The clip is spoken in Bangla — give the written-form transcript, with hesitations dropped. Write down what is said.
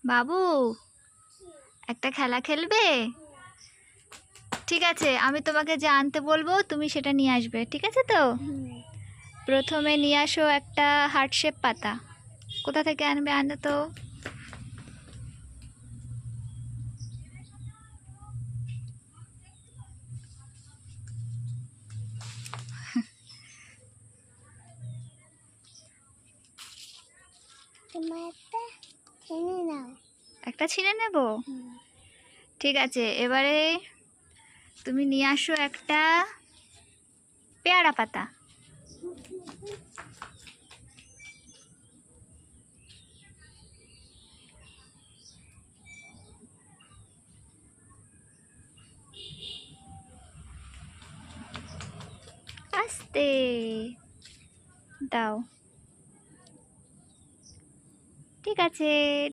বাবু, একটা খেলা খেলবে? ঠিক আছে, আমি তোমাকে যা আনতে বলবো তুমি সেটা নিয়ে আসবে, ঠিক আছে তো? প্রথমে নিয়ে আসো একটা হার্ট শেপ পাতা। কোথা থেকে আনবে, আনো তো। একটা ছিঁড়ে নেব? ঠিক আছে, এবারে তুমি নিয়ে আসো একটা পেয়ারা পাতা। আস্তে দাও। ঠিক আছে।